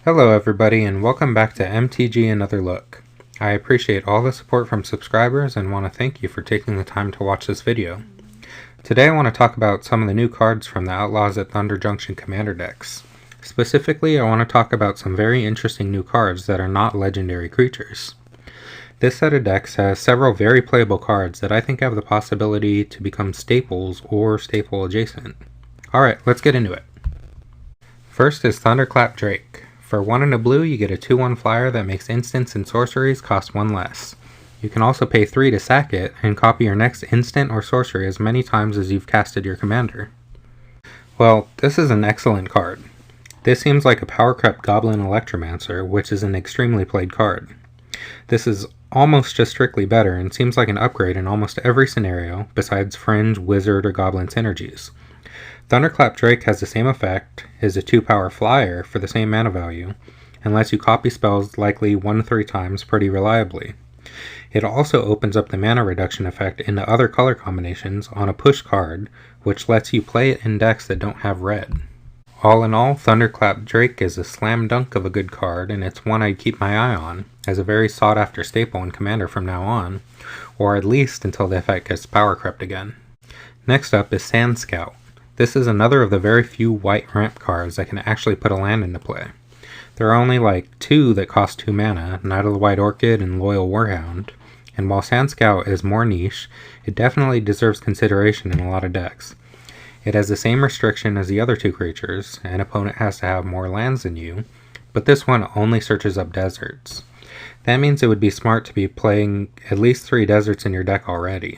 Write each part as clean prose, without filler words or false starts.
Hello everybody and welcome back to MTG Another Look. I appreciate all the support from subscribers and want to thank you for taking the time to watch this video. Today I want to talk about some of the new cards from the Outlaws at Thunder Junction Commander decks. Specifically, I want to talk about some very interesting new cards that are not legendary creatures. This set of decks has several very playable cards that I think have the possibility to become staples or staple adjacent. Alright, let's get into it. First is Thunderclap Drake. For 1 and a blue, you get a 2/1 flyer that makes instants and sorceries cost 1 less. You can also pay 3 to sack it, and copy your next instant or sorcery as many times as you've casted your commander. Well, this is an excellent card. This seems like a power crept Goblin Electromancer, which is an extremely played card. This is almost just strictly better, and seems like an upgrade in almost every scenario, besides Fringe, Wizard, or Goblin synergies. Thunderclap Drake has the same effect, is a 2-power flyer for the same mana value, and lets you copy spells likely 1 to 3 times pretty reliably. It also opens up the mana reduction effect into other color combinations on a push card, which lets you play it in decks that don't have red. All in all, Thunderclap Drake is a slam dunk of a good card, and it's one I'd keep my eye on, as a very sought after staple in Commander from now on, or at least until the effect gets power crept again. Next up is Sand Scout. This is another of the very few white ramp cards that can actually put a land into play. There are only like 2 that cost 2 mana, Knight of the White Orchid and Loyal Warhound, and while Sand Scout is more niche, it definitely deserves consideration in a lot of decks. It has the same restriction as the other 2 creatures, an opponent has to have more lands than you, but this one only searches up deserts. That means it would be smart to be playing at least 3 deserts in your deck already.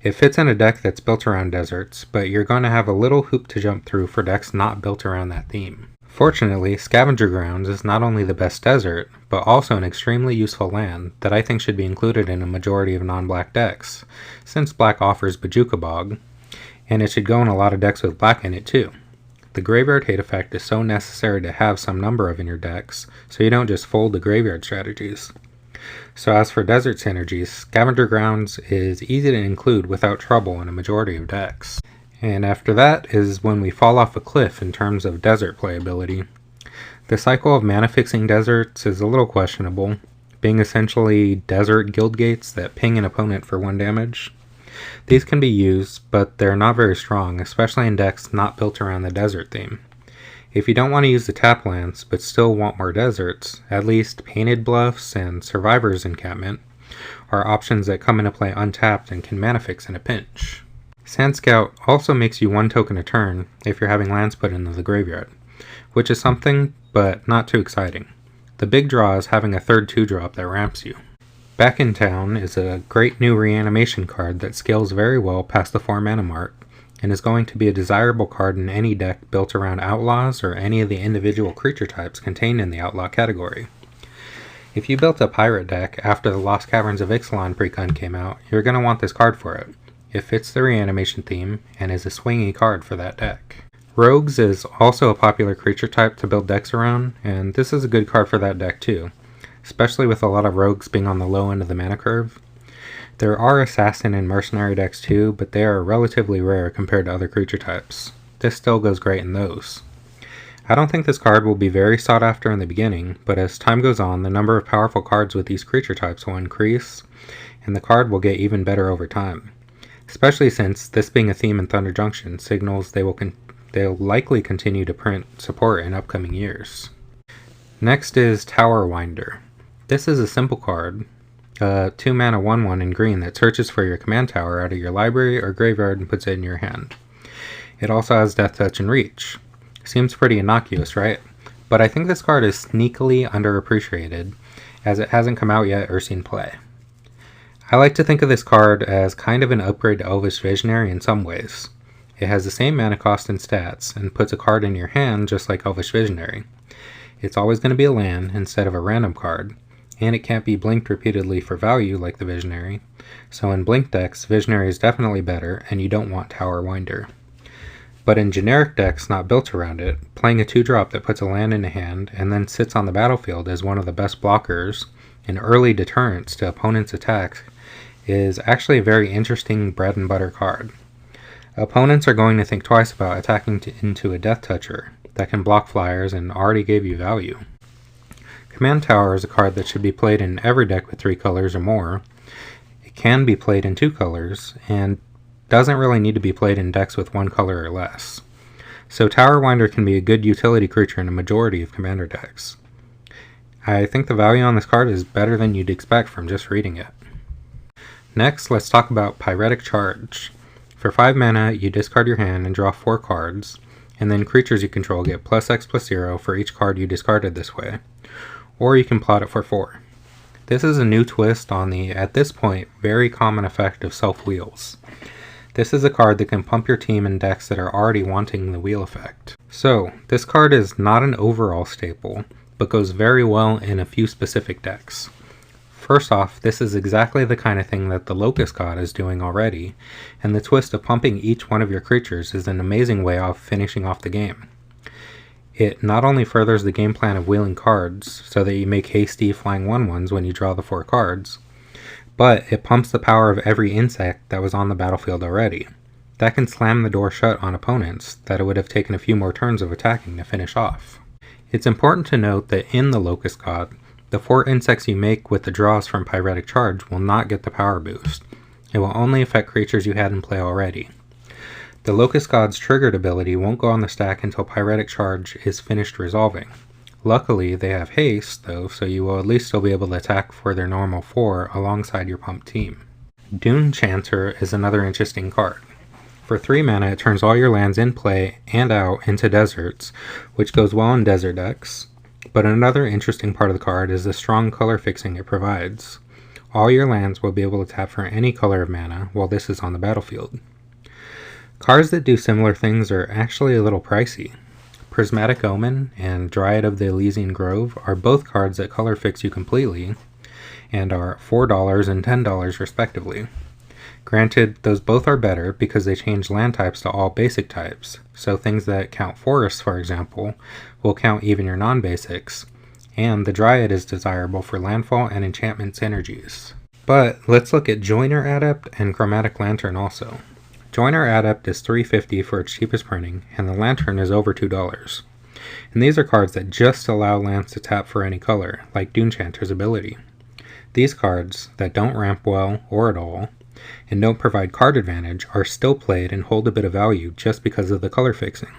It fits in a deck that's built around deserts, but you're going to have a little hoop to jump through for decks not built around that theme. Fortunately, Scavenger Grounds is not only the best desert, but also an extremely useful land that I think should be included in a majority of non-black decks, since black offers Bojuka Bog, and it should go in a lot of decks with black in it too. The Graveyard Hate effect is so necessary to have some number of in your decks, so you don't just fold the graveyard strategies. So as for desert synergies, Scavenger Grounds is easy to include without trouble in a majority of decks. And after that is when we fall off a cliff in terms of desert playability. The cycle of mana fixing deserts is a little questionable, being essentially desert guild gates that ping an opponent for 1 damage. These can be used, but they're not very strong, especially in decks not built around the desert theme. If you don't want to use the tap lands, but still want more deserts, at least Painted Bluffs and Survivor's Encampment are options that come into play untapped and can mana fix in a pinch. Sand Scout also makes you 1 token a turn if you're having lands put into the graveyard, which is something, but not too exciting. The big draw is having a 3rd 2-drop that ramps you. Back in Town is a great new reanimation card that scales very well past the 4 mana mark, and is going to be a desirable card in any deck built around Outlaws or any of the individual creature types contained in the Outlaw category. If you built a pirate deck after the Lost Caverns of Ixalan precon came out, you're going to want this card for it. It fits the reanimation theme, and is a swingy card for that deck. Rogues is also a popular creature type to build decks around, and this is a good card for that deck too, especially with a lot of rogues being on the low end of the mana curve. There are assassin and mercenary decks too, but they are relatively rare compared to other creature types. This still goes great in those. I don't think this card will be very sought after in the beginning, but as time goes on, the number of powerful cards with these creature types will increase, and the card will get even better over time. Especially since, this being a theme in Thunder Junction signals they'll likely continue to print support in upcoming years. Next is Tower Winder. This is a simple card. 2 mana 1/1 in green that searches for your command tower out of your library or graveyard and puts it in your hand. It also has Death Touch and Reach. Seems pretty innocuous, right? But I think this card is sneakily underappreciated, as it hasn't come out yet or seen play. I like to think of this card as kind of an upgrade to Elvish Visionary in some ways. It has the same mana cost and stats, and puts a card in your hand just like Elvish Visionary. It's always going to be a land instead of a random card, and it can't be blinked repeatedly for value like the Visionary, so in blink decks, Visionary is definitely better, and you don't want Tower Winder. But in generic decks not built around it, playing a 2-drop that puts a land in a hand and then sits on the battlefield as one of the best blockers and early deterrents to opponents' attacks is actually a very interesting bread and butter card. Opponents are going to think twice about attacking into a Death Toucher that can block flyers and already gave you value. Command Tower is a card that should be played in every deck with 3 colors or more. It can be played in 2 colors, and doesn't really need to be played in decks with 1 color or less. So Tower Winder can be a good utility creature in a majority of Commander decks. I think the value on this card is better than you'd expect from just reading it. Next, let's talk about Pyretic Charge. For 5 mana, you discard your hand and draw 4 cards, and then creatures you control get +X/+0 for each card you discarded this way, or you can plot it for 4. This is a new twist on the, at this point, very common effect of self-wheels. This is a card that can pump your team in decks that are already wanting the wheel effect. So, this card is not an overall staple, but goes very well in a few specific decks. First off, this is exactly the kind of thing that the Locust God is doing already, and the twist of pumping each one of your creatures is an amazing way of finishing off the game. It not only furthers the game plan of wheeling cards, so that you make hasty flying 1/1s when you draw the 4 cards, but it pumps the power of every insect that was on the battlefield already. That can slam the door shut on opponents that it would have taken a few more turns of attacking to finish off. It's important to note that in the Locust God, the 4 insects you make with the draws from Pyretic Charge will not get the power boost. It will only affect creatures you had in play already. The Locust God's triggered ability won't go on the stack until Pyretic Charge is finished resolving. Luckily, they have haste, though, so you will at least still be able to attack for their normal 4 alongside your pumped team. Dune Chanter is another interesting card. For 3 mana, it turns all your lands in play and out into deserts, which goes well in desert decks. But another interesting part of the card is the strong color fixing it provides. All your lands will be able to tap for any color of mana while this is on the battlefield. Cards that do similar things are actually a little pricey. Prismatic Omen and Dryad of the Elysian Grove are both cards that color fix you completely, and are $4 and $10 respectively. Granted, those both are better because they change land types to all basic types, so things that count forests, for example, will count even your non-basics, and the Dryad is desirable for landfall and enchantment synergies. But let's look at Joiner Adept and Chromatic Lantern also. Joiner Adept is $3.50 for its cheapest printing, and the Lantern is over $2. And these are cards that just allow lands to tap for any color, like Dune Chanter's ability. These cards, that don't ramp well or at all, and don't provide card advantage, are still played and hold a bit of value just because of the color fixing.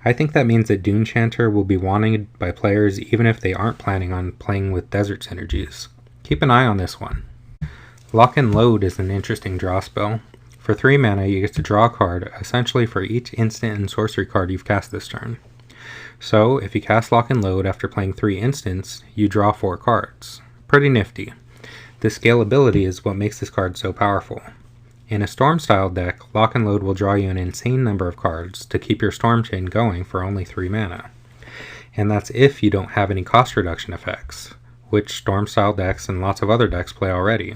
I think that means that Dune Chanter will be wanted by players even if they aren't planning on playing with desert synergies. Keep an eye on this one. Lock and Load is an interesting draw spell. For 3 mana, you get to draw a card essentially for each instant and sorcery card you've cast this turn. So, if you cast Lock and Load after playing 3 instants, you draw 4 cards. Pretty nifty. The scalability is what makes this card so powerful. In a Storm-style deck, Lock and Load will draw you an insane number of cards to keep your Storm Chain going for only 3 mana. And that's if you don't have any cost reduction effects, which Storm-style decks and lots of other decks play already.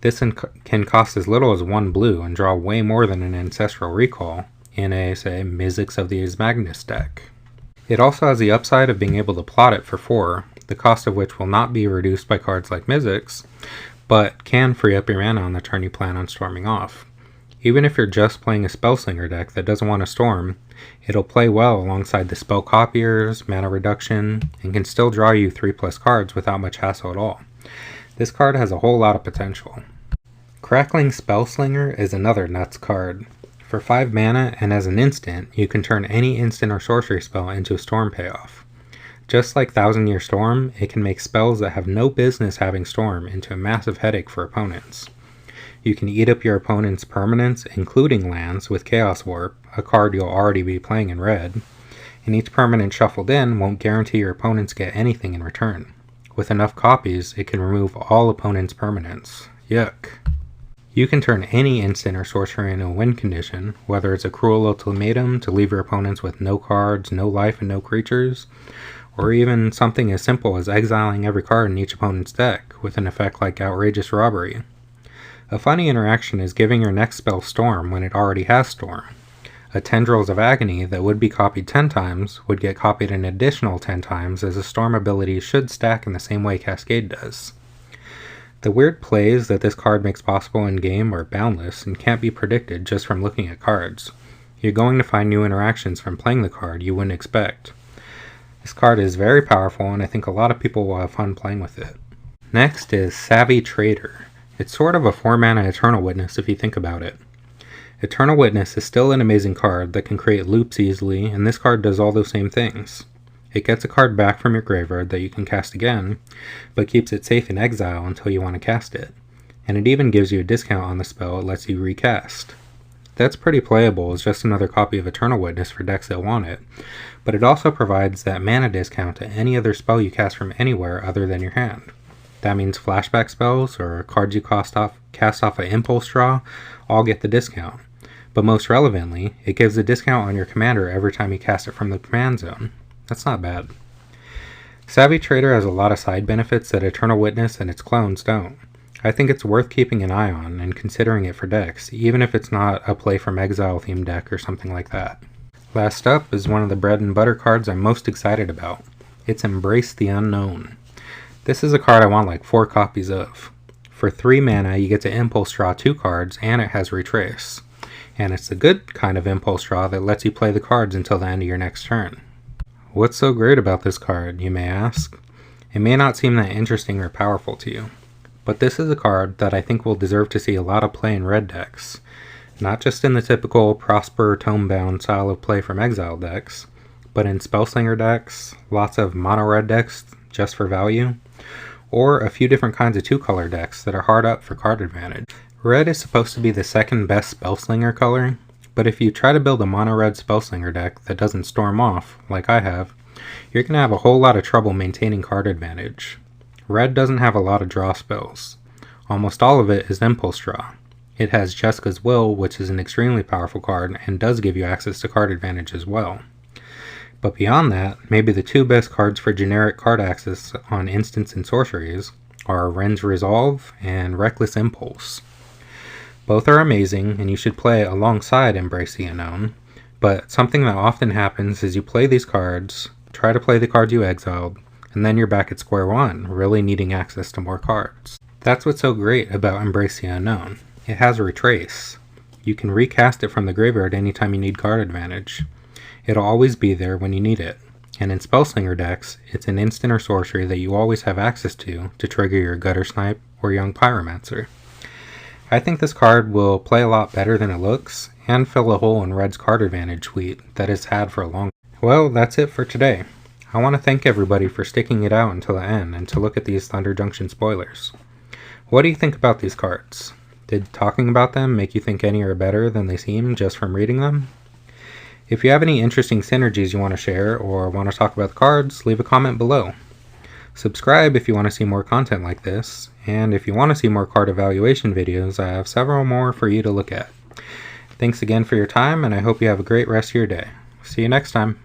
This can cost as little as 1 blue and draw way more than an Ancestral Recall in a, say, Mizzix of the Asmagnus deck. It also has the upside of being able to plot it for 4, the cost of which will not be reduced by cards like Mizzix, but can free up your mana on the turn you plan on storming off. Even if you're just playing a Spellslinger deck that doesn't want to storm, it'll play well alongside the Spell Copiers, Mana Reduction, and can still draw you 3+ cards without much hassle at all. This card has a whole lot of potential. Crackling Spellslinger is another nuts card. For 5 mana and as an instant, you can turn any instant or sorcery spell into a storm payoff. Just like Thousand Year Storm, it can make spells that have no business having storm into a massive headache for opponents. You can eat up your opponent's permanents, including lands, with Chaos Warp, a card you'll already be playing in red, and each permanent shuffled in won't guarantee your opponents get anything in return. With enough copies, it can remove all opponents' permanents. Yuck. You can turn any instant or sorcery into a win condition, whether it's a Cruel Ultimatum to leave your opponents with no cards, no life, and no creatures, or even something as simple as exiling every card in each opponent's deck, with an effect like Outrageous Robbery. A funny interaction is giving your next spell Storm when it already has Storm. A Tendrils of Agony that would be copied 10 times would get copied an additional 10 times, as a Storm ability should stack in the same way Cascade does. The weird plays that this card makes possible in game are boundless and can't be predicted just from looking at cards. You're going to find new interactions from playing the card you wouldn't expect. This card is very powerful, and I think a lot of people will have fun playing with it. Next is Savvy Trader. It's sort of a 4-mana Eternal Witness if you think about it. Eternal Witness is still an amazing card that can create loops easily, and this card does all those same things. It gets a card back from your graveyard that you can cast again, but keeps it safe in exile until you want to cast it. And it even gives you a discount on the spell it lets you recast. That's pretty playable as just another copy of Eternal Witness for decks that want it, but it also provides that mana discount to any other spell you cast from anywhere other than your hand. That means flashback spells or cards you cast off an Impulse Draw all get the discount. But most relevantly, it gives a discount on your commander every time you cast it from the command zone. That's not bad. Savvy Trader has a lot of side benefits that Eternal Witness and its clones don't. I think it's worth keeping an eye on and considering it for decks, even if it's not a play from exile themed deck or something like that. Last up is one of the bread and butter cards I'm most excited about. It's Embrace the Unknown. This is a card I want like 4 copies of. For 3 mana, you get to Impulse Draw 2 cards, and it has Retrace. And it's the good kind of Impulse Draw that lets you play the cards until the end of your next turn. What's so great about this card, you may ask? It may not seem that interesting or powerful to you, but this is a card that I think will deserve to see a lot of play in red decks. Not just in the typical Prosper Tomebound style of play from exile decks, but in Spellslinger decks, lots of mono red decks just for value, or a few different kinds of 2-color decks that are hard up for card advantage. Red is supposed to be the second best Spellslinger color, but if you try to build a mono-red Spellslinger deck that doesn't storm off, like I have, you're going to have a whole lot of trouble maintaining card advantage. Red doesn't have a lot of draw spells. Almost all of it is Impulse Draw. It has Jessica's Will, which is an extremely powerful card and does give you access to card advantage as well. But beyond that, maybe the 2 best cards for generic card access on instants and sorceries are Ren's Resolve and Reckless Impulse. Both are amazing, and you should play alongside Embrace the Unknown, but something that often happens is you play these cards, try to play the cards you exiled, and then you're back at square one, really needing access to more cards. That's what's so great about Embrace the Unknown. It has Retrace. You can recast it from the graveyard anytime you need card advantage. It'll always be there when you need it, and in Spellslinger decks, it's an instant or sorcery that you always have access to trigger your Gutter Snipe or Young Pyromancer. I think this card will play a lot better than it looks, and fill a hole in Red's card advantage suite that it's had for a long time. Well, that's it for today. I want to thank everybody for sticking it out until the end and to look at these Thunder Junction spoilers. What do you think about these cards? Did talking about them make you think any are better than they seem just from reading them? If you have any interesting synergies you want to share or want to talk about the cards, leave a comment below. Subscribe if you want to see more content like this, and if you want to see more card evaluation videos, I have several more for you to look at. Thanks again for your time, and I hope you have a great rest of your day. See you next time.